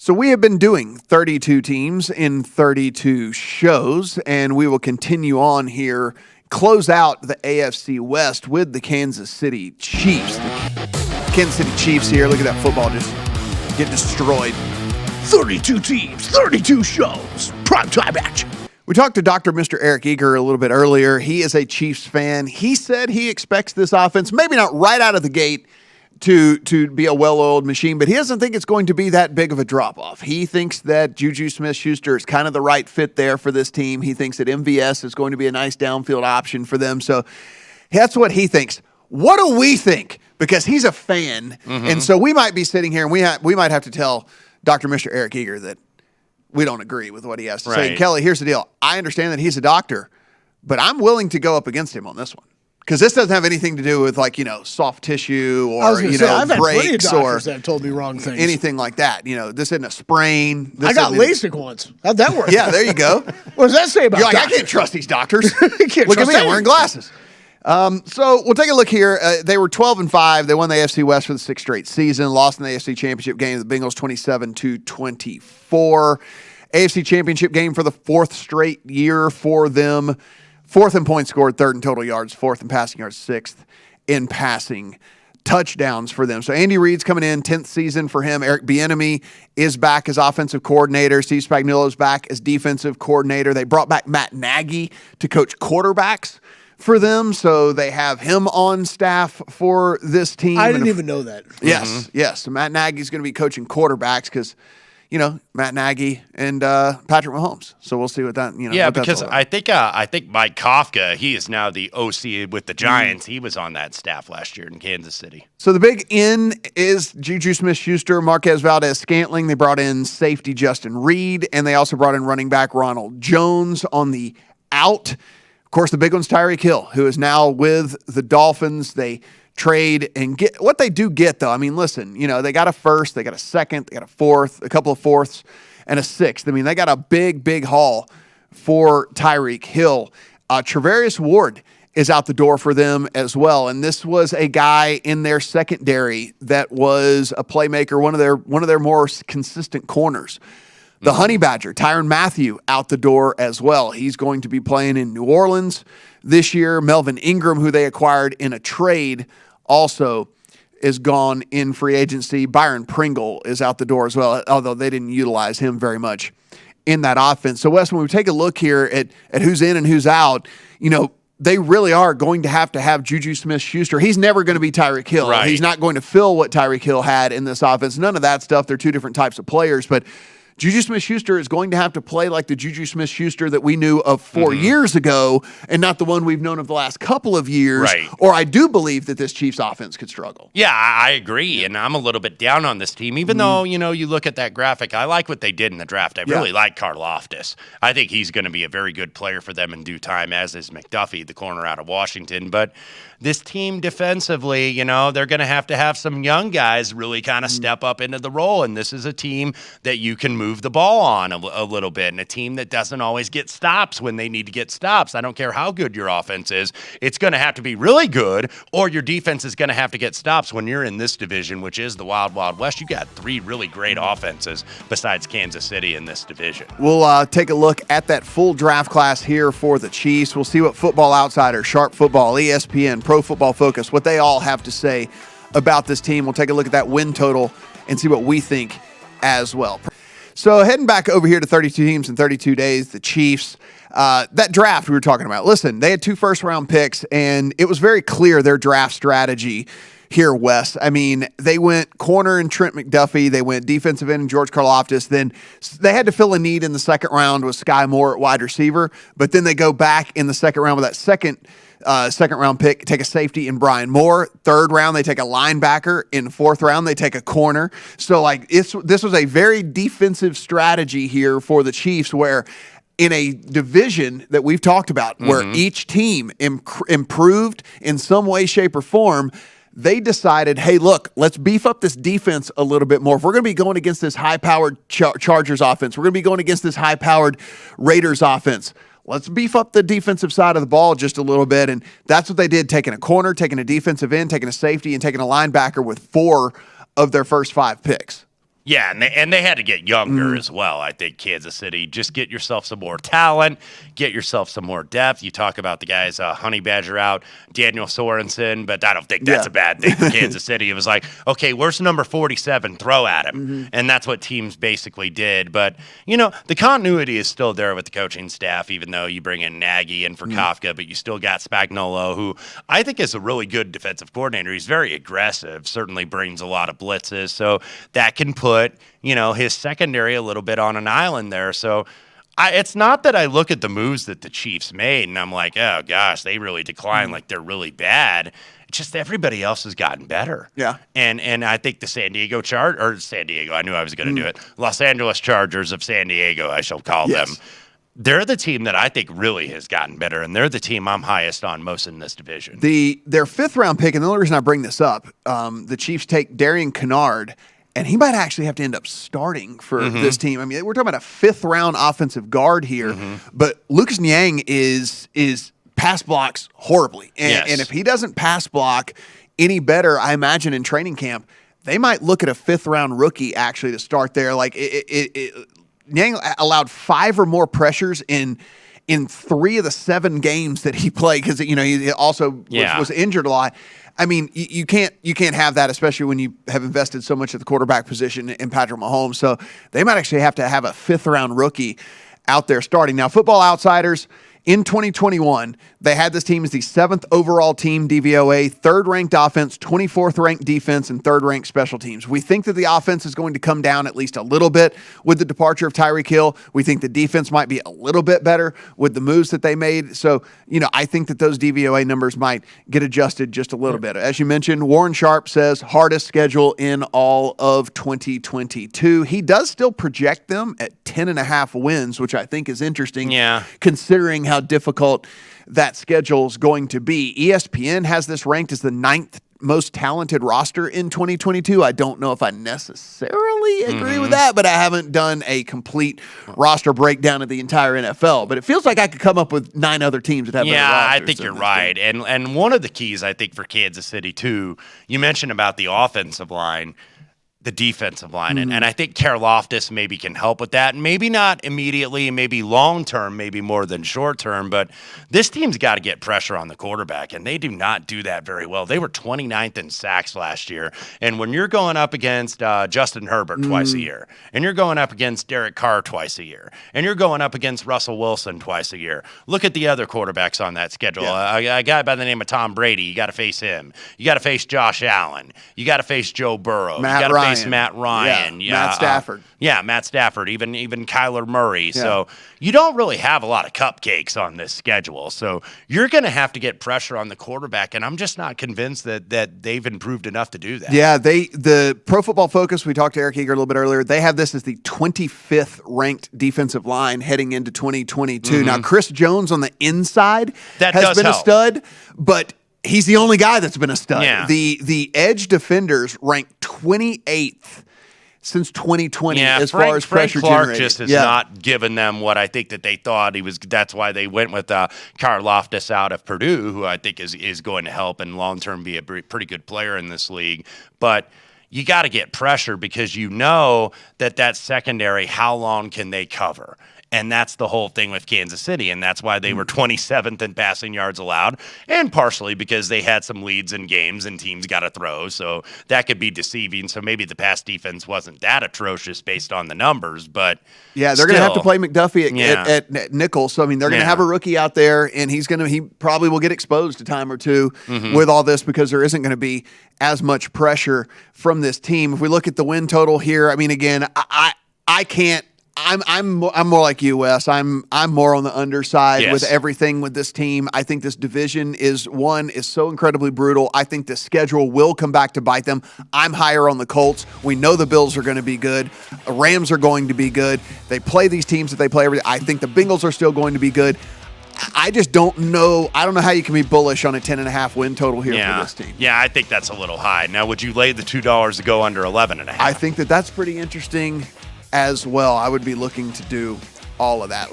So we have been doing 32 teams in 32 shows, and we will continue on here, close out the AFC West with the Kansas City Chiefs. The Kansas City Chiefs here. Look at that football just get destroyed. 32 teams, 32 shows, primetime action. We talked to Mr. Eric Eager a little bit earlier. He is a Chiefs fan. He said he expects this offense, maybe not right out of the gate, to be a well-oiled machine, but he doesn't think it's going to be that big of a drop-off. He thinks that Juju Smith-Schuster is kind of the right fit there for this team. He thinks that MVS is going to be a nice downfield option for them. So that's what he thinks. What do we think? Because he's a fan, and so we might be sitting here and we might have to tell Mr. Eric Eager that we don't agree with what he has to say. And Kelley, here's the deal. I understand that he's a doctor, but I'm willing to go up against him on this one. Because this doesn't have anything to do with soft tissue or I've had plenty of breaks doctors or that have told me wrong things. anything like that. This isn't a sprain. I got LASIK once. How'd that work? Yeah, there you go. What does that say about You're like, doctors? I can't trust these doctors. Can't Look at trust me, I'm anything. wearing glasses. So we'll take a look here. They were 12-5. They won the AFC West for the sixth straight season. Lost in the AFC Championship game to the Bengals 27-24. AFC Championship game for the fourth straight year for them. Fourth in points scored, third in total yards, fourth in passing yards, sixth in passing touchdowns for them. So Andy Reid's coming in, 10th season for him. Eric Bieniemy is back as offensive coordinator. Steve Spagnuolo's back as defensive coordinator. They brought back Matt Nagy to coach quarterbacks for them, so they have him on staff for this team. I didn't even know that. Yes, yes. So Matt Nagy's going to be coaching quarterbacks because Matt Nagy and Patrick Mahomes. So we'll see what that, Yeah, what that's because all about. I think Mike Kafka, he is now the OC with the Giants. He was on that staff last year in Kansas City. So the big in is Juju Smith-Schuster, Marquez Valdes-Scantling. They brought in safety Justin Reed, and they also brought in running back Ronald Jones on the out. Of course, the big one's Tyreek Hill, who is now with the Dolphins. They trade and get what they do get, though. I mean, listen, they got a first, they got a second, they got a fourth, a couple of fourths, and a sixth. I mean, they got a big haul for Tyreek Hill. Travarius Ward is out the door for them as well, and this was a guy in their secondary that was a playmaker, one of their more consistent corners. The Honey Badger, Tyrann Mathieu, out the door as well. He's going to be playing in New Orleans this year. Melvin Ingram, who they acquired in a trade, also is gone in free agency. Byron Pringle is out the door as well, although they didn't utilize him very much in that offense. So, Wes, when we take a look here at who's in and who's out, they really are going to have Juju Smith-Schuster. He's never going to be Tyreek Hill. Right. He's not going to fill what Tyreek Hill had in this offense. None of that stuff. They're two different types of players, but Juju Smith-Schuster is going to have to play like the Juju Smith-Schuster that we knew of 4 years ago and not the one we've known of the last couple of years. Right. Or I do believe that this Chiefs offense could struggle. Yeah, I agree, and I'm a little bit down on this team, even though, you look at that graphic. I like what they did in the draft. I really like Karlaftis. I think he's going to be a very good player for them in due time, as is McDuffie, the corner out of Washington. But this team defensively, they're going to have some young guys really kind of step up into the role, and this is a team that you can move the ball on a little bit, and a team that doesn't always get stops when they need to get stops. I don't care how good your offense is. It's going to have to be really good, or your defense is going to have to get stops when you're in this division, which is the Wild Wild West. You got three really great offenses besides Kansas City in this division. We'll take a look at that full draft class here for the Chiefs. We'll see what Football Outsider, Sharp Football, ESPN, Pro Football Focus, what they all have to say about this team. We'll take a look at that win total and see what we think as well. So heading back over here to 32 teams in 32 days, the Chiefs, that draft we were talking about. Listen, they had 2 first-round picks, and it was very clear their draft strategy here, Wes. I mean, they went corner and Trent McDuffie. They went defensive end and George Karlaftis. Then they had to fill a need in the second round with Sky Moore at wide receiver, but then they go back in the second round with that second round pick, take a safety in Brian Moore. Third round, they take a linebacker. In fourth round, they take a corner. So this was a very defensive strategy here for the Chiefs, where in a division that we've talked about, where each team improved in some way, shape, or form, they decided, hey, look, let's beef up this defense a little bit more. If we're going to be going against this high-powered Chargers offense, we're going to be going against this high-powered Raiders offense, let's beef up the defensive side of the ball just a little bit. And that's what they did, taking a corner, taking a defensive end, taking a safety, and taking a linebacker with 4 of their first 5 picks. Yeah, and they had to get younger as well. I think Kansas City, just get yourself some more talent, get yourself some more depth. You talk about the guys, Honey Badger out, Daniel Sorensen, but I don't think that's a bad thing for Kansas City. It was like, okay, where's number 47? Throw at him. And that's what teams basically did. But, the continuity is still there with the coaching staff, even though you bring in Nagy and for Kafka, but you still got Spagnuolo, who I think is a really good defensive coordinator. He's very aggressive, certainly brings a lot of blitzes, so that can put his secondary a little bit on an island there. So it's not that I look at the moves that the Chiefs made and I'm like, oh gosh, they really declined, like they're really bad. It's just everybody else has gotten better. Yeah. And I think the San Diego I knew I was going to do it. Los Angeles Chargers of San Diego, I shall call them. They're the team that I think really has gotten better, and they're the team I'm highest on most in this division. Their 5th round pick, and the only reason I bring this up, the Chiefs take Darian Kennard, and he might actually have to end up starting for this team. I mean, we're talking about a 5th round offensive guard here, but Lucas Niang is pass blocks horribly. And if he doesn't pass block any better, I imagine in training camp, they might look at a 5th round rookie actually to start there. Like Niang allowed 5 or more pressures in 3 of the 7 games that he played because he also was injured a lot. I mean, you can't have that, especially when you have invested so much at the quarterback position in Patrick Mahomes. So they might actually have to have a 5th round rookie out there starting. Now, Football Outsiders, in 2021, they had this team as the 7th overall team DVOA, 3rd ranked offense, 24th ranked defense, and 3rd ranked special teams. We think that the offense is going to come down at least a little bit with the departure of Tyreek Hill. We think the defense might be a little bit better with the moves that they made. So, I think that those DVOA numbers might get adjusted just a little bit. As you mentioned, Warren Sharp says hardest schedule in all of 2022. He does still project them at 10.5 wins, which I think is interesting considering how difficult that schedule is going to be. ESPN has this ranked as the 9th most talented roster in 2022. I don't know if I necessarily agree with that, but I haven't done a complete roster breakdown of the entire NFL. But it feels like I could come up with 9 other teams that have better rosters. I think you're right. And one of the keys, I think, for Kansas City, too, you mentioned about the offensive line, the defensive line. And I think Karlaftis maybe can help with that. Maybe not immediately, maybe long-term, maybe more than short-term, but this team's got to get pressure on the quarterback, and they do not do that very well. They were 29th in sacks last year, and when you're going up against Justin Herbert twice a year, and you're going up against Derek Carr twice a year, and you're going up against Russell Wilson twice a year, look at the other quarterbacks on that schedule. A guy by the name of Tom Brady, you got to face him. You got to face Josh Allen. You got to face Joe Burrow. Matt Ryan. Matt Ryan. Matt Stafford. Matt Stafford, even Kyler Murray. So you don't really have a lot of cupcakes on this schedule. So you're going to have to get pressure on the quarterback, and I'm just not convinced that they've improved enough to do that. Yeah, the Pro Football Focus, we talked to Eric Eager a little bit earlier, they have this as the 25th ranked defensive line heading into 2022. Now, Chris Jones on the inside has been a stud, but he's the only guy that's been a stud. Yeah. The edge defenders ranked 28th since 2020 as far as pressure Clark generated. Just has not given them what I think that they thought he was. That's why they went with Karlaftis out of Purdue, who I think is going to help and long-term be a pretty good player in this league. But you got to get pressure because you know that secondary, how long can they cover? And that's the whole thing with Kansas City, and that's why they were 27th in passing yards allowed, and partially because they had some leads in games and teams got to throw, so that could be deceiving. So maybe the pass defense wasn't that atrocious based on the numbers, but they're going to have to play McDuffie at nickel. So I mean, they're going to have a rookie out there, and he probably will get exposed a time or two with all this because there isn't going to be as much pressure from this team. If we look at the win total here, I mean, again, I can't. I'm more like you, Wes. I'm more on the underside with everything with this team. I think this division is so incredibly brutal. I think the schedule will come back to bite them. I'm higher on the Colts. We know the Bills are going to be good. The Rams are going to be good. They play these teams that they play every day. I think the Bengals are still going to be good. I just don't know. I don't know how you can be bullish on a 10.5 win total here for this team. Yeah, I think that's a little high. Now, would you lay the $2 to go under 11.5? I think that's pretty interesting as well. I would be looking to do all of that.